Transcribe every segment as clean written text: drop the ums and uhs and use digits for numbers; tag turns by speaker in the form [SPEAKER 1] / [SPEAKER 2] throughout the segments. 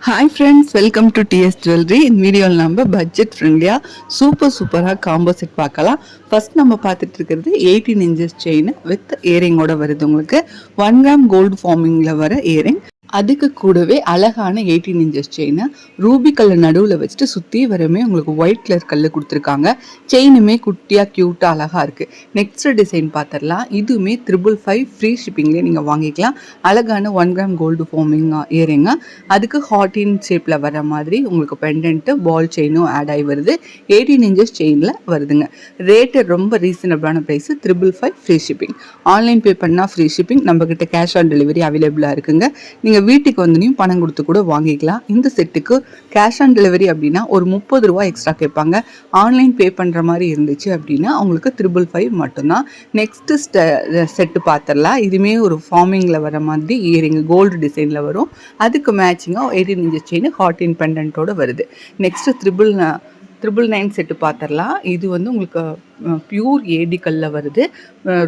[SPEAKER 1] Hi friends, welcome to TS jewellery. இந்த வீடியோவில் நம்ம பட்ஜெட் ஃப்ரெண்ட்லியாக சூப்பராக காம்போ செட் பார்க்கலாம். ஃபர்ஸ்ட் நம்ம பார்த்துட்டு இருக்கிறது 18 இன்ச்சஸ் செயின் வித் இயரிங்கோட வருது. உங்களுக்கு 1 கிராம் கோல்டு ஃபார்மிங்கில் வர இயரிங். அதுக்கு கூடவே அழகான 18 இன்ச்சஸ் செயினை ரூபி கல்லு நடுவில் வச்சுட்டு சுற்றி வரமே உங்களுக்கு ஒயிட் கலர் கல் கொடுத்துருக்காங்க. செயினுமே குட்டியாக க்யூட்டாக அழகாக இருக்குது. நெக்ஸ்ட் டிசைன் பார்த்துடலாம். இதுவுமே 555 ஃப்ரீ ஷிப்பிங்லேயே நீங்கள் வாங்கிக்கலாம். அழகான 1 கிராம் கோல்டு ஃபார்மிங் இயரிங்க. அதுக்கு ஹார்டின் ஷேப்பில் வர மாதிரி உங்களுக்கு பெண்டன்ட்டு பால் செயினும் ஆட் ஆகி வருது. 18 இன்ச்சஸ் செயினில் வருதுங்க. ரேட்டு ரொம்ப ரீசனபிளான price. 555 free shipping. Online pay பண்ணால் ஃப்ரீ ஷிப்பிங். நம்மக்கிட்ட கேஷ் ஆன் டெலிவரி அவைலபிளாக இருக்குங்க. நீங்கள் வீட்டுக்கு வந்து பணம் கொடுத்து கூட வாங்கிக்கலாம். இந்த செட்டுக்கு கேஷ் ஆன் டெலிவரி அப்படின்னா ஒரு 30 ரூபா எக்ஸ்ட்ரா கேட்பாங்க. ஆன்லைன் பே பண்ணுற மாதிரி இருந்துச்சு அப்படின்னா உங்களுக்கு 555 மட்டும்தான். நெக்ஸ்ட் செட்டு பார்த்துடலாம். இதுவுமே ஒரு ஃபார்மிங்கில் வர மாதிரி இயரிங் கோல்டு டிசைனில் வரும். அதுக்கு மேட்சிங்காக 18 இன்ச்சஸ் செயின் ஹார்டின் பெண்டன்ட்டோட வருது. நெக்ஸ்ட் 999 செட்டு பார்த்துடலாம். இது வந்து உங்களுக்கு பியூர் ஏடி கல்லில் வருது.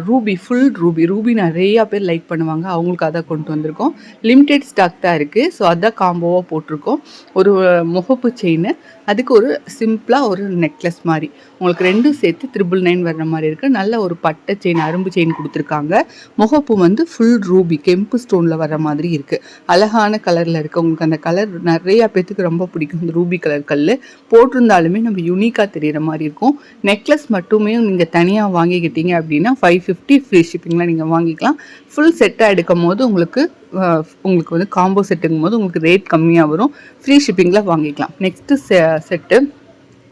[SPEAKER 1] ரூபி, ஃபுல் ரூபி நிறையா பேர் லைக் பண்ணுவாங்க. அவங்களுக்கு அதை கொண்டு வந்திருக்கோம். லிமிடெட் ஸ்டாக் தான் இருக்குது. ஸோ அதான் காம்போவாக போட்டிருக்கோம். ஒரு முகப்பு செயின், அதுக்கு ஒரு சிம்பிளாக ஒரு நெக்லஸ் மாதிரி உங்களுக்கு ரெண்டும் சேர்த்து 999 வர்ற மாதிரி இருக்குது. நல்ல ஒரு பட்டை செயின், அரும்பு செயின் கொடுத்துருக்காங்க. முகப்பு வந்து ஃபுல் ரூபி கெம்பு ஸ்டோனில் வர மாதிரி இருக்குது. அழகான கலரில் இருக்குது. உங்களுக்கு அந்த கலர் நிறையா பேர்த்துக்கு ரொம்ப பிடிக்கும். இந்த ரூபி கலர் கல் போட்டிருந்தாலுமே நம்ம யூனிக்காக தெரிகிற மாதிரி இருக்கும். நெக்லஸ் மட்டுமே நீங்கள் தனியாக வாங்கிக்கிட்டீங்க அப்படின்னா 550 ஃப்ரீ ஷிப்பிங்கில் நீங்கள் வாங்கிக்கலாம். ஃபுல் செட்டாக எடுக்கும் போது உங்களுக்கு வந்து காம்போ செட்டுங்கும் போது உங்களுக்கு ரேட் கம்மியாக வரும். ஃப்ரீ ஷிப்பிங்கில் வாங்கிக்கலாம். நெக்ஸ்ட்டு செட்டு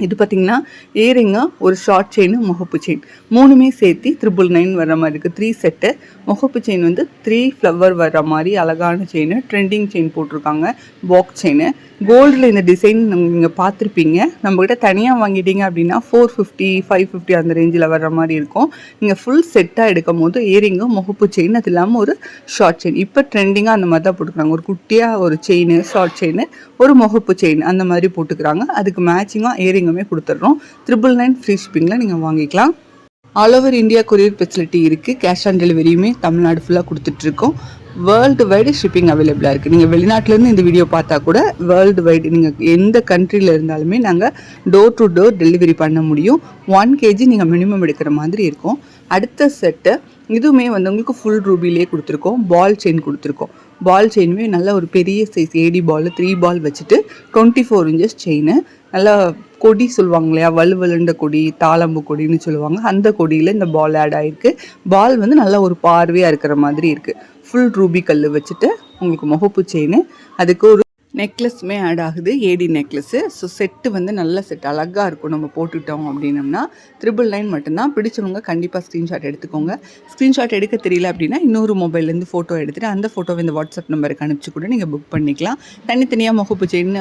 [SPEAKER 1] இது பார்த்திங்கன்னா இயரிங்கு, ஒரு ஷார்ட் செயின், முகப்பு செயின் மூணுமே சேர்த்து 999 வர்ற மாதிரி இருக்குது. 3 செட்டு. முகப்பு செயின் வந்து 3 ஃப்ளவர் வர்ற மாதிரி அழகான செயின், ட்ரெண்டிங் செயின் போட்டிருக்காங்க. பாக்ஸ் செயின் கோல்டில் இந்த டிசைன் நீங்கள் பார்த்துருப்பீங்க. நம்மக்கிட்ட தனியாக வாங்கிட்டீங்க அப்படின்னா 450 550 அந்த ரேஞ்சில் வர்ற மாதிரி இருக்கும். நீங்கள் ஃபுல் செட்டாக எடுக்கும் போது இயரிங்கு, முகப்பு செயின், அது இல்லாமல் ஒரு ஷார்ட் செயின். இப்போ ட்ரெண்டிங்காக அந்த மாதிரி தான் போட்டுக்கிறாங்க. ஒரு குட்டியாக ஒரு செயின், ஷார்ட் செயின், ஒரு முகப்பு செயின் அந்த மாதிரி போட்டுக்கிறாங்க. அதுக்கு மேட்சிங்காக இயரிங்குமே கொடுத்துட்றோம். 999 ஃப்ரீ ஷிப்பிங்கில் நீங்கள் வாங்கிக்கலாம். All over India courier facility இருக்குது. கேஷ் ஆன் டெலிவரியுமே தமிழ்நாடு ஃபுல்லாக கொடுத்துட்ருக்கோம். வேர்ல்டு வைடு ஷிப்பிங் அவைலபிளாக இருக்குது. நீங்கள் வெளிநாட்டிலேருந்து இந்த வீடியோ பார்த்தா கூட வேர்ல்டு வைடு நீங்கள் எந்த கண்ட்ரியில் இருந்தாலுமே நாங்கள் டோர் டு டோர் டெலிவரி பண்ண முடியும். 1 kg நீங்கள் மினிமம் எடுக்கிற மாதிரி இருக்கும். அடுத்த செட்டு இதுவுமே வந்து உங்களுக்கு ஃபுல் ரூபிலே கொடுத்துருக்கோம். பால் செயின் கொடுத்துருக்கோம். பால் செயினுமே நல்ல ஒரு பெரிய சைஸ் ஏடி பால் 3 பால் வச்சுட்டு 24 இன்ச்சஸ் செயின். நல்லா கொடி சொல்லுவாங்க இல்லையா, வலுவலுண்ட கொடி, தாளம்பு கொடின்னு சொல்லுவாங்க. அந்த கொடியில் இந்த பால் ஆட் ஆகிருக்கு. பால் வந்து நல்லா ஒரு பார்வையாக இருக்கிற மாதிரி இருக்குது. ஃபுல் ரூபி கல் வச்சுட்டு உங்களுக்கு முகப்பு செயின், அதுக்கு ஒரு நெக்லஸுமே ஆட் ஆகுது, ஏடி நெக்லஸ்ஸு. ஸோ செட்டு வந்து நல்ல செட், அழகாக இருக்கும். நம்ம போட்டுக்கிட்டோம் அப்படின்னம்னா 999 மட்டும்தான். பிடிச்சவங்க கண்டிப்பாக ஸ்க்ரீன்ஷாட் எடுத்துக்கோங்க. ஸ்க்ரீன்ஷாட் எடுக்க தெரியல அப்படின்னா இன்னொரு மொபைல்லேருந்து ஃபோட்டோ எடுத்துகிட்டு அந்த ஃபோட்டோவை இந்த வாட்ஸ்அப் நம்பருக்கு அனுப்பிச்சு கூட நீங்கள் புக் பண்ணிக்கலாம். தனித்தனியாக முகப்பு செயின்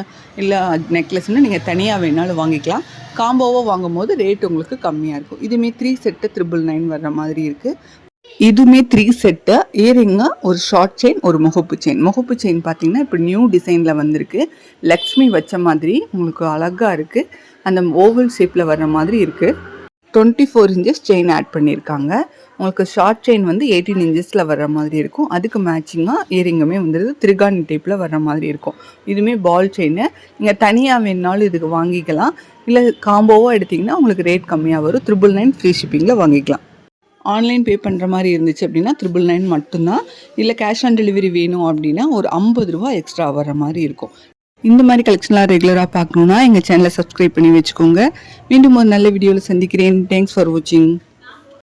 [SPEAKER 1] இல்லை நெக்லஸ்ன்னு நீங்கள் தனியாக வேணாலும் வாங்கிக்கலாம். காம்போவாக வாங்கும் போது ரேட் உங்களுக்கு கம்மியாக இருக்கும். இதுவுமே 3 செட்டு 999 வர்ற மாதிரி இருக்குது. இதுவுமே 3 செட்டு. இயரிங்கு, ஒரு ஷார்ட் செயின், ஒரு முகப்பு செயின். முகப்பு செயின் பார்த்தீங்கன்னா இப்போ நியூ டிசைனில் வந்திருக்கு. லக்ஷ்மி வச்ச மாதிரி உங்களுக்கு அழகாக இருக்குது. அந்த ஓவல் ஷேப்பில் வர்ற மாதிரி இருக்குது. 24 இன்ச்சஸ் செயின் ஆட் பண்ணியிருக்காங்க. உங்களுக்கு ஷார்ட் செயின் வந்து 18 இன்ச்சஸில் வர்ற மாதிரி இருக்கும். அதுக்கு மேட்சிங்காக இயரிங்குமே வந்துடுது. திரிகாணி டைப்பில் வர்ற மாதிரி இருக்கும். இதுவுமே பால் செயின். நீங்கள் தனியாக வேணுனாலும் இதுக்கு வாங்கிக்கலாம். இல்லை காம்போவாக எடுத்திங்கன்னா உங்களுக்கு ரேட் கம்மியாக வரும். 999 ஃப்ரீ ஷிப்பிங்கில் வாங்கிக்கலாம். ஆன்லைன் பே பண்ணுற மாதிரி இருந்துச்சு அப்படின்னா 999 மட்டும்தான். இல்லை கேஷ் ஆன் டெலிவரி வேணும் அப்படின்னா ஒரு 50 ரூபா எக்ஸ்ட்ரா வர மாதிரி இருக்கும். இந்த மாதிரி கலெக்ஷன்லாம் ரெகுலராக பார்க்கணுன்னா எங்கள் சேனலை சப்ஸ்கிரைப் பண்ணி வச்சுக்கோங்க. மீண்டும் ஒரு நல்ல வீடியோவில் சந்திக்கிறேன். தேங்க்ஸ் ஃபார் வாட்சிங்.